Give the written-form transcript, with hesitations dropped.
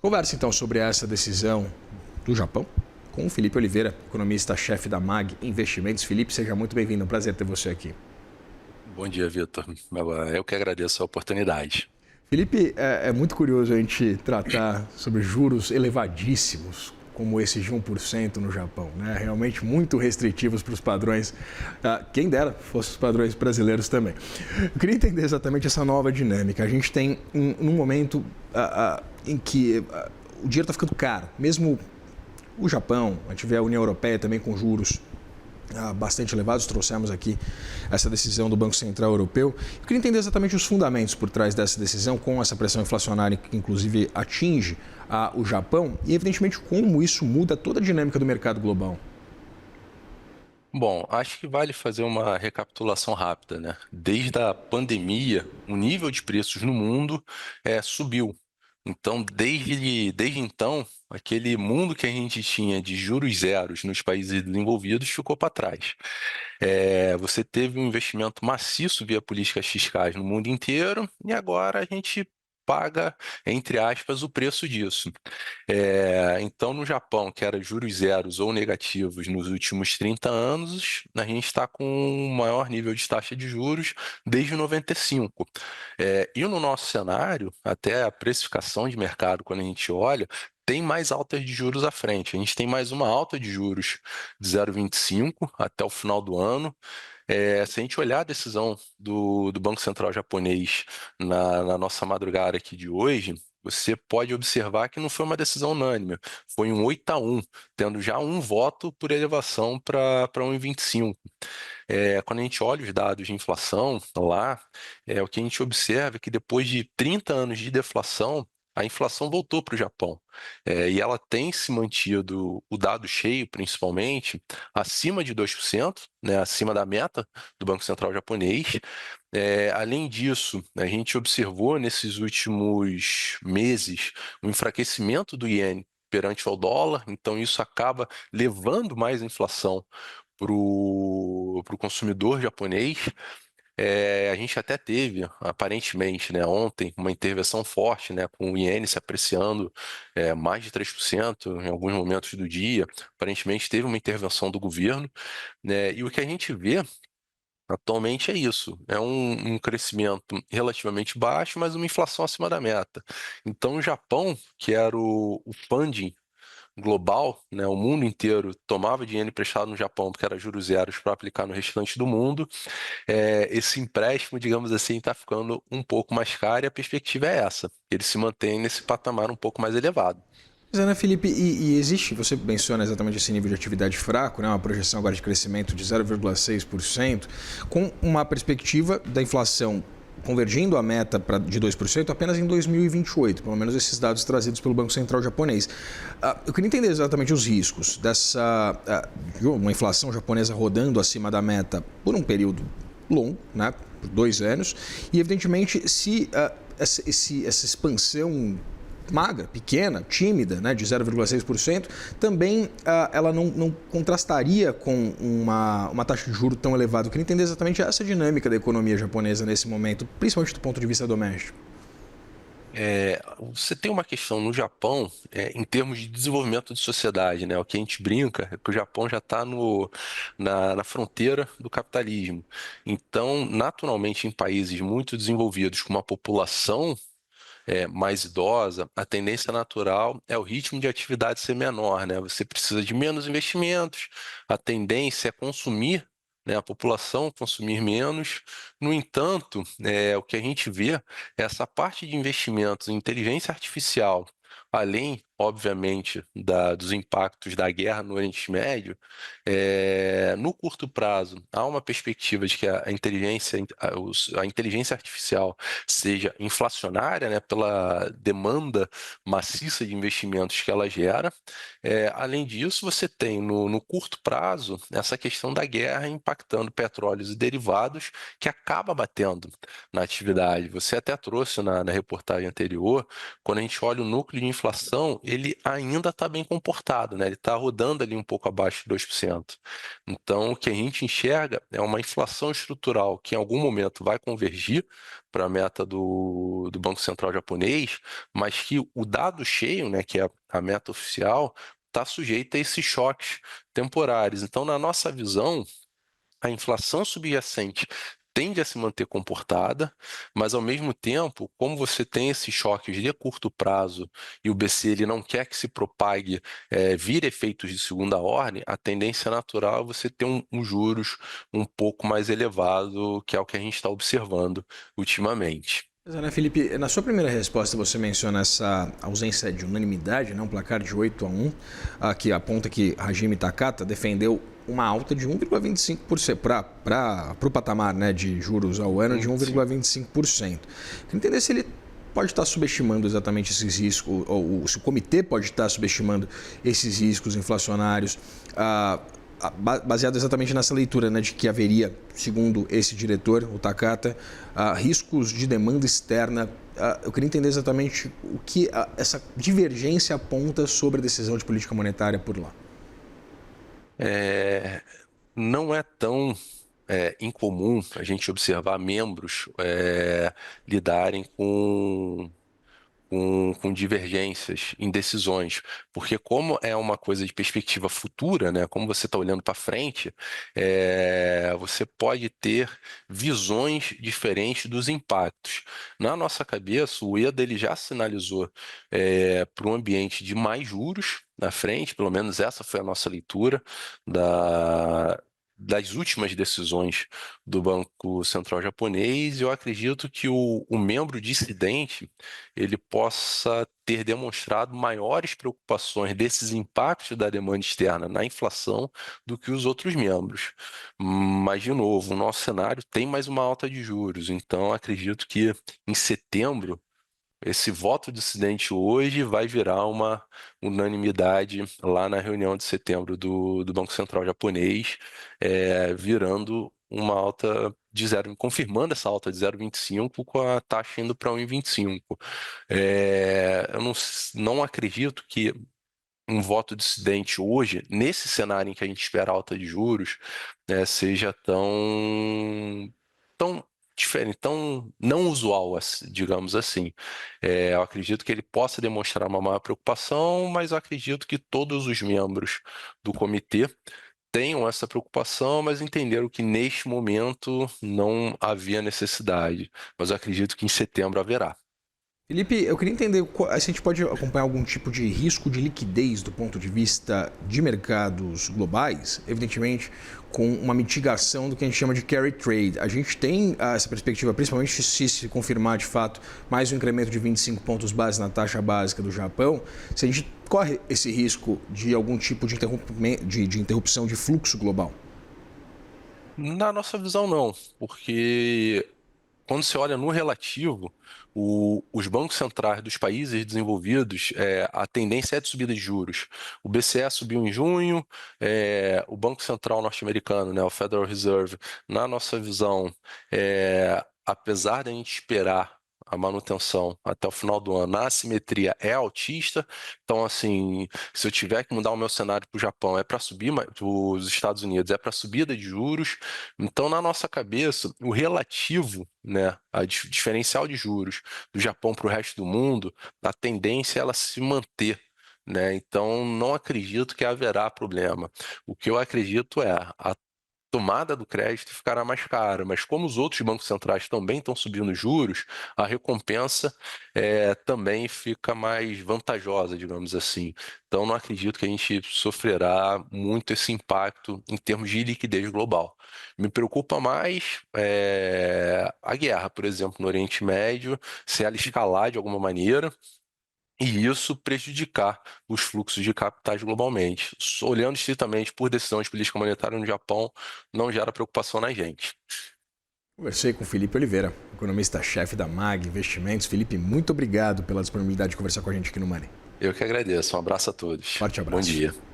Conversa então sobre essa decisão do Japão com o Felipe Oliveira, economista-chefe da MAG Investimentos. Felipe, seja muito bem-vindo. É um prazer ter você aqui. Bom dia, Vitor. Eu que agradeço a oportunidade. Felipe, é muito curioso a gente tratar sobre juros elevadíssimos, como esse de 1% no Japão, né? Realmente muito restritivos para os padrões, quem dera fossem os padrões brasileiros também. Eu queria entender exatamente essa nova dinâmica. A gente tem num momento em que o dinheiro está ficando caro, mesmo o Japão, a gente vê a União Europeia também com juros bastante elevados. Trouxemos aqui essa decisão do Banco Central Europeu. Eu queria entender exatamente os fundamentos por trás dessa decisão, com essa pressão inflacionária que inclusive atinge o Japão e, evidentemente, como isso muda toda a dinâmica do mercado global. Bom, acho que vale fazer uma recapitulação rápida, né? Desde a pandemia, o nível de preços no mundo subiu. Então, desde então, aquele mundo que a gente tinha de juros zeros nos países desenvolvidos ficou para trás. Você teve um investimento maciço via políticas fiscais no mundo inteiro e agora a gente paga, entre aspas, o preço disso. Então, no Japão, que era juros zeros ou negativos nos últimos 30 anos, a gente está com o maior nível de taxa de juros desde 95. E no nosso cenário, até a precificação de mercado, quando a gente olha, tem mais altas de juros à frente. A gente tem mais uma alta de juros de 0,25 até o final do ano. Se a gente olhar a decisão do Banco Central japonês na nossa madrugada aqui de hoje, você pode observar que não foi uma decisão unânime, foi um 8-1, tendo já um voto por elevação para 1,25. Quando a gente olha os dados de inflação lá, o que a gente observa é que depois de 30 anos de deflação, a inflação voltou para o Japão. E ela tem se mantido, o dado cheio principalmente, acima de 2%, né, acima da meta do Banco Central japonês. Além disso, a gente observou nesses últimos meses um enfraquecimento do iene perante ao dólar, então isso acaba levando mais inflação para o consumidor japonês. A gente até teve, aparentemente, né, ontem, uma intervenção forte, né, com o iene se apreciando mais de 3% em alguns momentos do dia. Aparentemente teve uma intervenção do governo, né, e o que a gente vê atualmente é isso, é um crescimento relativamente baixo, mas uma inflação acima da meta. Então, o Japão, que era o funding global, né, o mundo inteiro tomava dinheiro emprestado no Japão, porque era juros zeros para aplicar no restante do mundo. Esse empréstimo, digamos assim, está ficando um pouco mais caro e a perspectiva é essa, ele se mantém nesse patamar um pouco mais elevado. Pois é, né, Felipe? E existe, você menciona exatamente esse nível de atividade fraco, né? Uma projeção agora de crescimento de 0,6%, com uma perspectiva da inflação convergindo a meta de 2% apenas em 2028, pelo menos esses dados trazidos pelo Banco Central japonês. Eu queria entender exatamente os riscos de uma inflação japonesa rodando acima da meta por um período longo, né? Por 2 anos, e evidentemente se essa expansão magra, pequena, tímida, né, de 0,6%, também ela não contrastaria com uma taxa de juros tão elevada. Eu queria entender exatamente essa dinâmica da economia japonesa nesse momento, principalmente do ponto de vista doméstico. Você tem uma questão no Japão, em termos de desenvolvimento de sociedade, né? O que a gente brinca é que o Japão já está na fronteira do capitalismo. Então, naturalmente, em países muito desenvolvidos, com uma população mais idosa, a tendência natural é o ritmo de atividade ser menor, né? Você precisa de menos investimentos, a tendência é consumir, né, a população consumir menos. No entanto, o que a gente vê é essa parte de investimentos em inteligência artificial, além, obviamente, dos impactos da guerra no Oriente Médio. No curto prazo, há uma perspectiva de que a inteligência artificial seja inflacionária, né, pela demanda maciça de investimentos que ela gera. Além disso, você tem no curto prazo essa questão da guerra impactando petróleos e derivados, que acaba batendo na atividade. Você até trouxe na reportagem anterior, quando a gente olha o núcleo de inflação, ele ainda está bem comportado, né? Ele está rodando ali um pouco abaixo de 2%. Então, o que a gente enxerga é uma inflação estrutural que em algum momento vai convergir para a meta do Banco Central japonês, mas que o dado cheio, né, que é a meta oficial, está sujeita a esses choques temporários. Então, na nossa visão, a inflação subjacente tende a se manter comportada, mas ao mesmo tempo, como você tem esses choques de curto prazo e o BC ele não quer que se propague, vir efeitos de segunda ordem, a tendência natural é você ter um juros um pouco mais elevado, que é o que a gente está observando ultimamente. Pois é, né, Felipe? Na sua primeira resposta, você menciona essa ausência de unanimidade, né? Um placar de 8-1, que aponta que Hajime Takata defendeu uma alta de 1,25% para o patamar, né, de juros ao ano de 1,25%. Queria entender se ele pode estar subestimando exatamente esses riscos, ou se o comitê pode estar subestimando esses riscos inflacionários, baseado exatamente nessa leitura, né, de que haveria, segundo esse diretor, o Takata, riscos de demanda externa. Eu queria entender exatamente o que essa divergência aponta sobre a decisão de política monetária por lá. Não é tão incomum a gente observar membros lidarem com divergências em decisões, porque como é uma coisa de perspectiva futura, né, como você está olhando para frente, você pode ter visões diferentes dos impactos. Na nossa cabeça, o EDA ele já sinalizou para um ambiente de mais juros na frente, pelo menos essa foi a nossa leitura das últimas decisões do Banco Central japonês. Eu acredito que o membro dissidente ele possa ter demonstrado maiores preocupações desses impactos da demanda externa na inflação do que os outros membros. Mas, de novo, o nosso cenário tem mais uma alta de juros, então acredito que em setembro esse voto dissidente hoje vai virar uma unanimidade lá na reunião de setembro do Banco Central japonês, virando uma alta de confirmando essa alta de 0,25 com a taxa indo para 1,25. Eu não acredito que um voto dissidente hoje, nesse cenário em que a gente espera alta de juros, seja tão diferente, tão não usual, digamos assim. Eu acredito que ele possa demonstrar uma maior preocupação, mas eu acredito que todos os membros do comitê tenham essa preocupação, mas entenderam que neste momento não havia necessidade. Mas eu acredito que em setembro haverá. Felipe, eu queria entender se a gente pode acompanhar algum tipo de risco de liquidez do ponto de vista de mercados globais, evidentemente com uma mitigação do que a gente chama de carry trade. A gente tem essa perspectiva, principalmente se confirmar de fato mais um incremento de 25 pontos base na taxa básica do Japão, se a gente corre esse risco de algum tipo de interrupção de fluxo global. Na nossa visão, não, porque quando você olha no relativo, os bancos centrais dos países desenvolvidos, a tendência é de subida de juros. O BCE subiu em junho, o Banco Central norte-americano, né, o Federal Reserve, na nossa visão, apesar de a gente esperar a manutenção até o final do ano, a assimetria é altista. Então, assim, se eu tiver que mudar o meu cenário para o Japão, é para subir, para os Estados Unidos é para subida de juros. Então, na nossa cabeça, o relativo, né, a diferencial de juros do Japão para o resto do mundo, a tendência é ela se manter, né? Então, não acredito que haverá problema. O que eu acredito é a tomada do crédito ficará mais cara, mas como os outros bancos centrais também estão subindo juros, a recompensa também fica mais vantajosa, digamos assim. Então, não acredito que a gente sofrerá muito esse impacto em termos de liquidez global. Me preocupa mais a guerra, por exemplo, no Oriente Médio, se ela escalar de alguma maneira, e isso prejudicar os fluxos de capitais globalmente. Olhando estritamente por decisão de política monetária no Japão, não gera preocupação na gente. Conversei com o Felipe Oliveira, economista-chefe da MAG Investimentos. Felipe, muito obrigado pela disponibilidade de conversar com a gente aqui no Money. Eu que agradeço. Um abraço a todos. Forte abraço. Bom dia.